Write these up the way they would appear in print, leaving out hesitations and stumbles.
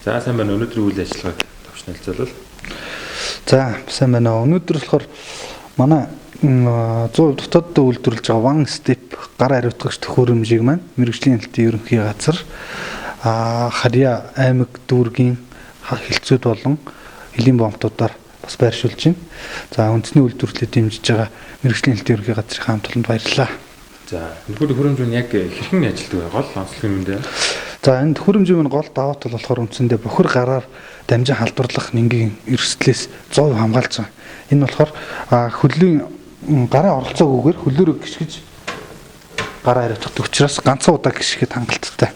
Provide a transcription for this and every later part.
За сайн байна. Өнөөдрийн үйл ажиллагааг төвшнөлцөөлөл. За сайн байна. Өнөөдөр болохоор манай 100% дотооддоо үйлдвэрлэж байгаа One Step гар хариуцлагч төхөөрөмжийг маань мэрэгжлийн хэлтийн ерөнхий газар Харьяа аймаг дүүргийн хилцүүд болон элийн бомтуудаар бас байршуулж байна. За үндэсний үйлдвэрлэлийг дэмжиж байгаа мэрэгжлийн хэлтийн ерөнхий газрын хамт олонд баярлалаа. За энэ төхөөрөмж нь яг хэрхэн ажилладаг вэ? Гол онцлог юм дээр. За энэ төхөөрөмжийн гол давуу тал болохоор үндсэндээ бохир гараар дамжин халдварлах нингийн эрсдлээс 100% хамгаалж байгаа. Энэ болохоор хөлийн гарын оролцоогүйгээр хөлөөрөө гიშгэж гараа хариуцдаг учраас ганцхан удаа гიშгэхэд хангалттай.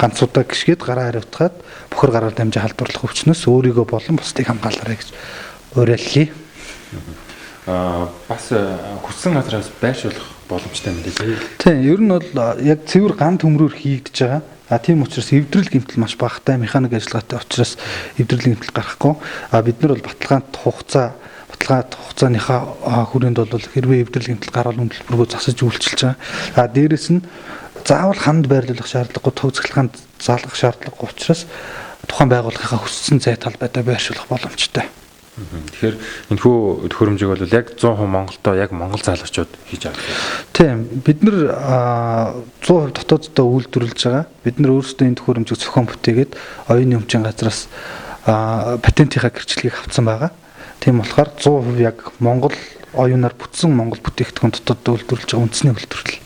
Ганц удаа гიშгээд гараа хариуцгаад бохир гараар дамжин халдварлах өвчнөөс өөрийгөө болон бусдыг хамгаалаарай гэж уриаллаа. Бас хүссэн газраас байршуулах боломжтой юм дээ. Тийм, ер нь бол яг цэвэр ган төмрөөр хийгдэж байгаа. Тийм учраас эвдрэл гэмтэл маш багатай механик ажиллагаатай учраас эвдрэл гэмтэл гарахгүй. Бид нар бол баталгаат хугацааныхаа хүрээнд бол хэрвээ эвдрэл гэмтэл гарвал үнэлбэргөө засаж үйлчилж байгаа. Дээрээс нь заавал ханд байрлуулах шаардлагагүй, төгсгөлханд заалгах шаардлагагүй учраас тухайн байгууллагынхаа хүссэн зай талбайдаа байршуулах боломжтой. Тэгэхээр энэхүү төхөөрөмжийг бол яг 100% Монголдоо яг монгол залуучууд хийж байгаа. Тийм, бид нар 100% дотооддоо үйлдвэрлэж байгаа. Бид нар өөрсдөө энэ төхөөрөмжийг зохион бүтээгээд оюуны өмчийн газраас патентийнхаа гэрчлэгийг авсан байгаа. Тийм болохоор 100% яг монгол оюунаар бүтсэн монгол бүтээгдэхүүн дотооддоо үйлдвэрлэж байгаа үндэсний үйлдвэрлэл.